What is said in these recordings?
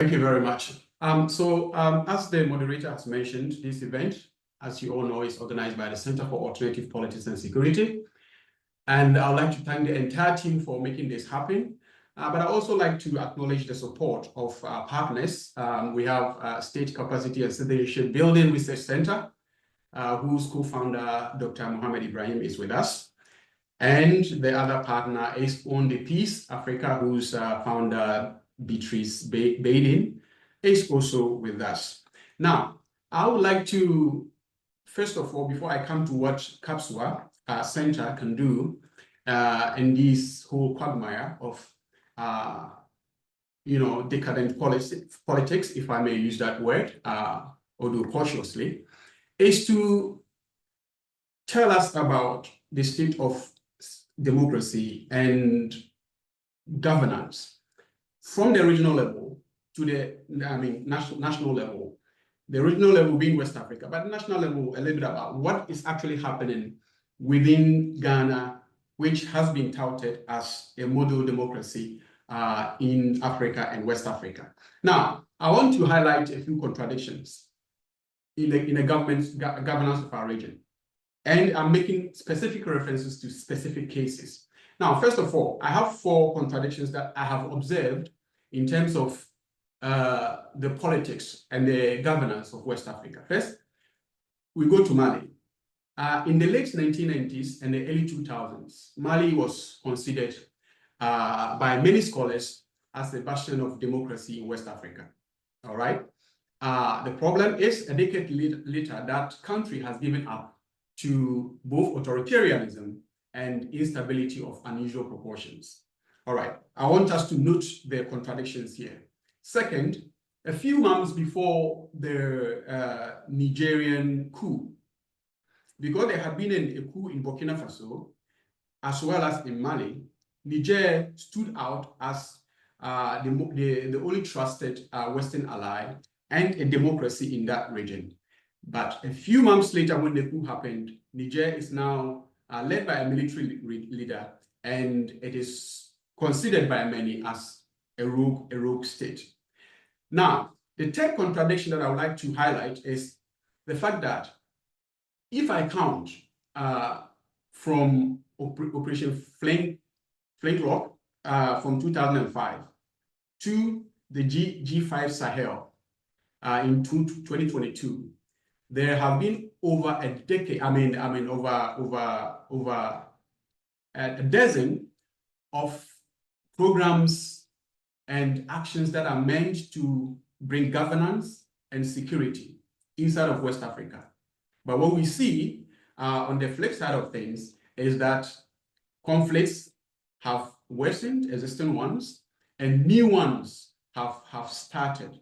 Thank you very much. As the moderator has mentioned, this event, as you all know, is organized by the Center for Alternative Politics and Security. And I would like to thank the entire team for making this happen. But I also like to acknowledge the support of our partners. We have State Capacity and Citizenship Building Research Center, whose co-founder, Dr. Muhammad Ibrahim, is with us. And the other partner is On the Peace Africa, whose founder, Beatrice Baden, is also with us. Now, I would like to, first of all, before I come to what CAPSWA Center can do in this whole quagmire of, decadent politics, if I may use that word, although cautiously, is to tell us about the state of democracy and governance from the regional level to the national level. The regional level being West Africa, but the national level a little bit about what is actually happening within Ghana, which has been touted as a model democracy in Africa and West Africa. Now, I want to highlight a few contradictions in the governance of our region. And I'm making specific references to specific cases. Now, first of all, I have 4 contradictions that I have observed in terms of the politics and the governance of West Africa. First, we go to Mali. In the late 1990s and the early 2000s, Mali was considered by many scholars as the bastion of democracy in West Africa. All right. The problem is a decade later, that country has given up to both authoritarianism and instability of unusual proportions. All right, I want us to note the contradictions here. Second, a few months before the Nigerian coup, because there had been a coup in Burkina Faso, as well as in Mali, Niger stood out as the only trusted Western ally and a democracy in that region. But a few months later, when the coup happened, Niger is now led by a military leader, and it is considered by many as a rogue state. Now, the third contradiction that I would like to highlight is the fact that if I count from Operation Flintlock from 2005 to the G5 Sahel in 2022, there have been over a decade, over a dozen of programs and actions that are meant to bring governance and security inside of West Africa. But what we see on the flip side of things is that conflicts have worsened, existing ones, and new ones have started.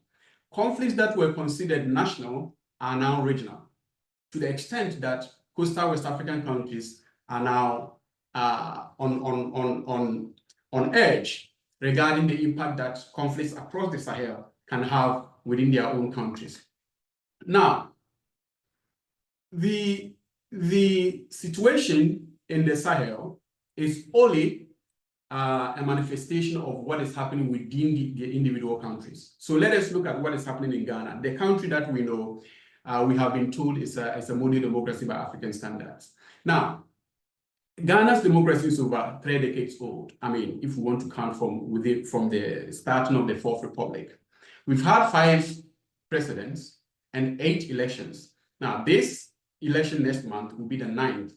Conflicts that were considered national are now regional, to the extent that coastal West African countries are now on edge regarding the impact that conflicts across the Sahel can have within their own countries. Now, the situation in the Sahel is only a manifestation of what is happening within the individual countries. So let us look at what is happening in Ghana, the country that we know we have been told is a model democracy by African standards. Now, Ghana's democracy is over 3 decades old. I mean, if we want to count from the starting of the Fourth Republic. We've had 5 presidents and 8 elections. Now, this election next month will be the 9th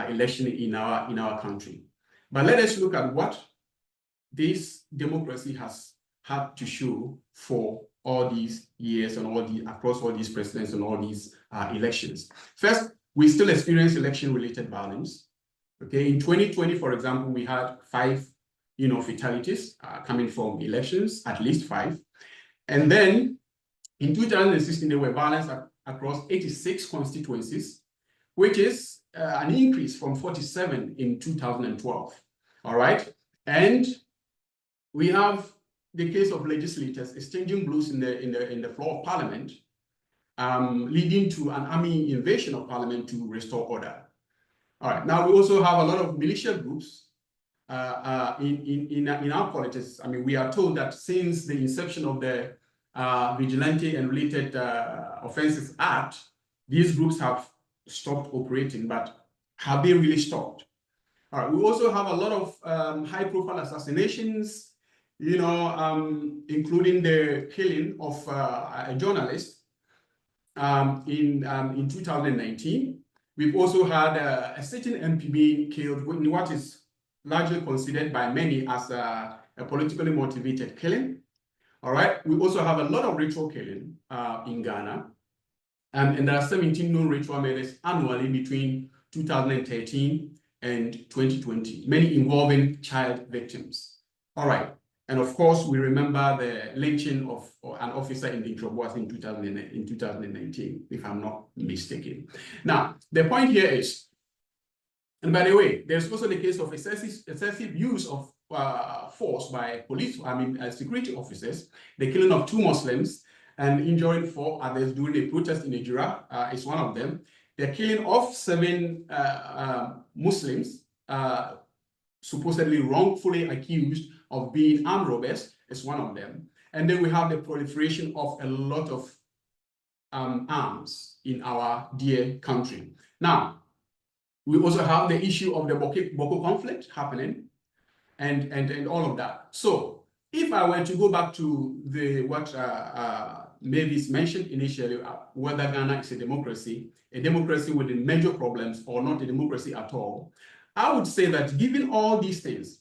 election in our country. But let us look at what this democracy has had to show for all these years and across all these presidents and all these elections. First, we still experience election-related violence. Okay, in 2020, for example, we had 5, fatalities coming from elections, at least 5. And then in 2016, there were violence across 86 constituencies, which is an increase from 47 in 2012. All right, and we have the case of legislators exchanging blows in the floor of parliament, leading to an army invasion of parliament to restore order. All right, now we also have a lot of militia groups in our politics. I mean, we are told that since the inception of the Vigilante and Related Offences Act, these groups have stopped operating, but have they really stopped? All right, we also have a lot of high-profile assassinations, you know, including the killing of a journalist in 2019. We've also had a certain MP being killed in what is largely considered by many as a politically motivated killing. All right, we also have a lot of ritual killing in Ghana. And there are 17 known ritual murders annually between 2013 and 2020, many involving child victims. All right. And of course, we remember the lynching of an officer in Introboas in 2019, if I'm not mistaken. Now, the point here is, and by the way, there's also the case of excessive use of force by police, security officers, the killing of 2 Muslims and injuring 4 others during a protest in Nigeria is one of them. The killing of 7 Muslims supposedly wrongfully accused of being armed robbers is one of them. And then we have the proliferation of a lot of arms in our dear country. Now, we also have the issue of the Boko conflict happening and all of that. So if I were to go back to what Mavis mentioned initially, whether Ghana is a democracy with major problems or not a democracy at all, I would say that given all these things,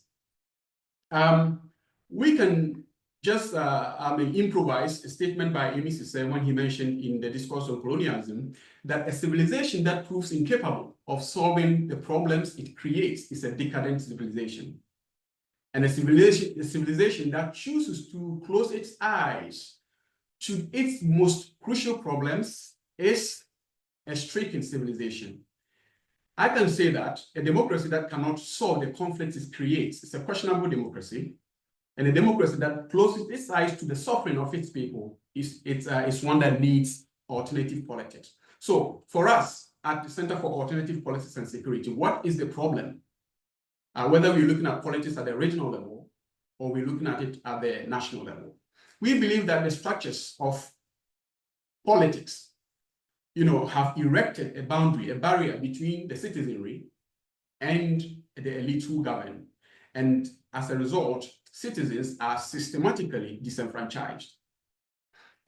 we can just improvise a statement by Amy Sise when he mentioned in the discourse on colonialism that a civilization that proves incapable of solving the problems it creates is a decadent civilization. And a civilization that chooses to close its eyes to its most crucial problems is a stricken civilization. I can say that a democracy that cannot solve the conflicts it creates is a questionable democracy, and a democracy that closes its eyes to the suffering of its people is one that needs alternative politics. So for us at the Center for Alternative Politics and Security, what is the problem? Whether we're looking at politics at the regional level or we're looking at it at the national level. We believe that the structures of politics, have erected a boundary, a barrier between the citizenry and the elite who govern. And as a result, citizens are systematically disenfranchised.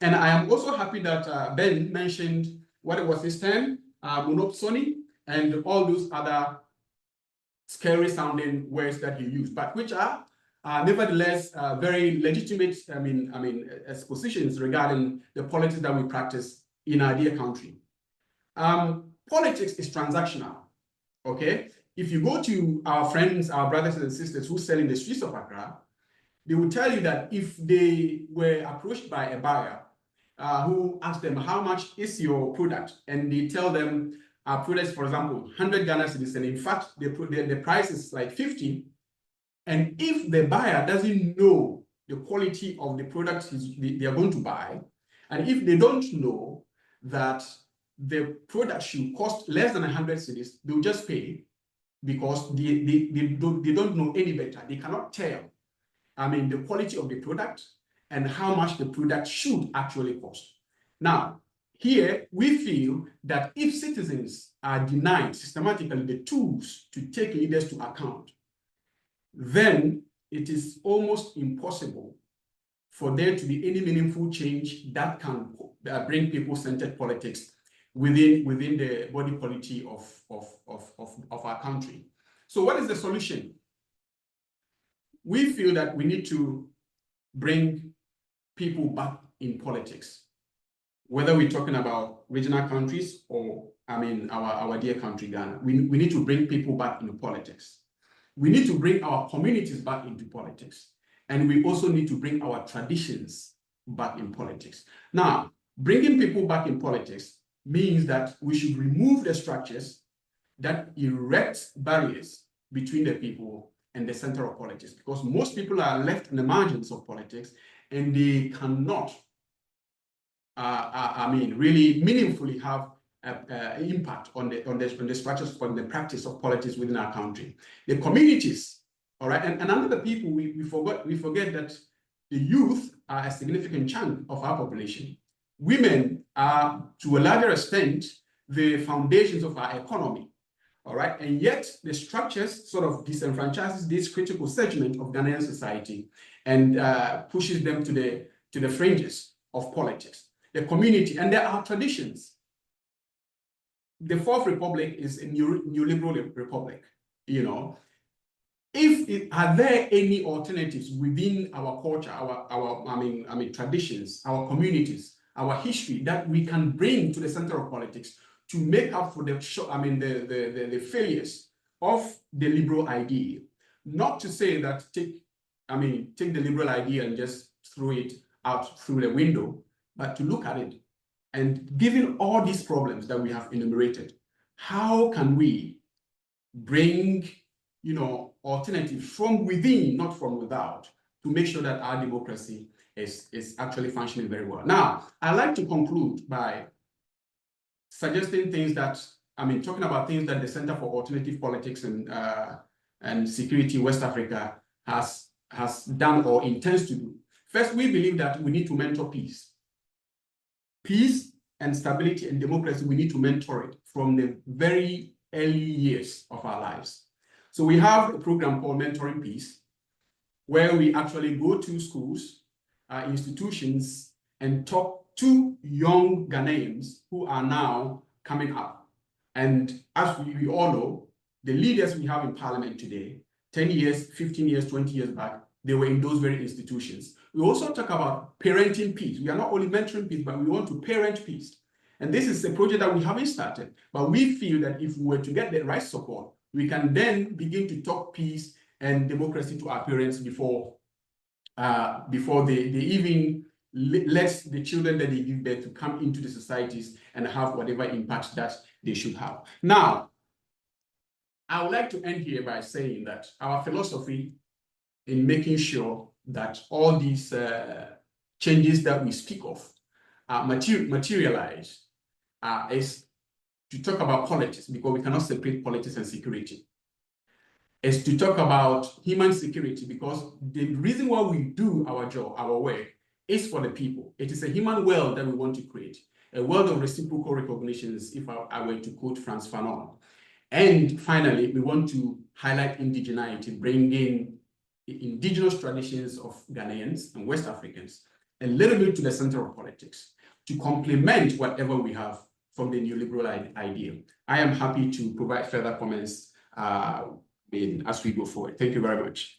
And I am also happy that Ben mentioned what was his term, monopsony, and all those other scary sounding words that he used, but which are nevertheless very legitimate, expositions regarding the politics that we practice in our dear country. Politics is transactional, okay? If you go to our friends, our brothers and sisters who sell in the streets of Accra, they will tell you that if they were approached by a buyer who asked them, how much is your product? And they tell them, our product, for example, 100 Ghana cedis, and in fact, the price is like 50. And if the buyer doesn't know the quality of the product they are going to buy, and if they don't know that the product should cost less than 100 cedis, they'll just pay because they don't know any better. They cannot tell, the quality of the product and how much the product should actually cost. Now, here, we feel that if citizens are denied systematically the tools to take leaders to account, then it is almost impossible for there to be any meaningful change that can bring people-centered politics within the body politic of our country. So what is the solution? We feel that we need to bring people back in politics, whether we're talking about regional countries or, our dear country, Ghana. We need to bring people back into politics. We need to bring our communities back into politics. And we also need to bring our traditions back in politics. Now, bringing people back in politics means that we should remove the structures that erect barriers between the people and the center of politics, because most people are left on the margins of politics and they cannot really meaningfully have an impact on the structures, on the practice of politics within our country. The communities All right, and under the people, we forget that the youth are a significant chunk of our population. Women are, to a larger extent, the foundations of our economy. All right, and yet the structures sort of disenfranchises this critical segment of Ghanaian society and pushes them to the fringes of politics, the community, and there are traditions. The Fourth Republic is a neoliberal republic, you know. Are there any alternatives within our culture, our traditions, our communities, our history that we can bring to the center of politics to make up for the failures of the liberal idea? Not to say that take the liberal idea and just throw it out through the window, but to look at it. And given all these problems that we have enumerated, how can we bring, alternatives from within, not from without, to make sure that our democracy is actually functioning very well? Now, I'd like to conclude by suggesting things that, talking about things that the Center for Alternative Politics and Security West Africa has done or intends to do. First, we believe that we need to mentor peace. Peace and stability and democracy, we need to mentor it from the very early years of our lives. So we have a program called Mentoring Peace, where we actually go to schools, institutions, and talk to young Ghanaians who are now coming up. And as we all know, the leaders we have in parliament today, 10 years, 15 years, 20 years back, they were in those very institutions. We also talk about parenting peace. We are not only mentoring peace, but we want to parent peace. And this is a project that we haven't started, but we feel that if we were to get the right support, we can then begin to talk peace and democracy to our parents before they even let the children that they give birth to come into the societies and have whatever impact that they should have. Now, I would like to end here by saying that our philosophy in making sure that all these changes that we speak of materialize is to talk about politics, because we cannot separate politics and security. Is to talk about human security, because the reason why we do our job, our work, is for the people. It is a human world that we want to create, a world of reciprocal recognitions, if I were to quote Frantz Fanon. And finally, we want to highlight indigeneity, bring in the indigenous traditions of Ghanaians and West Africans a little bit to the center of politics, to complement whatever we have from the neoliberal idea. I am happy to provide further comments as we go forward. Thank you very much.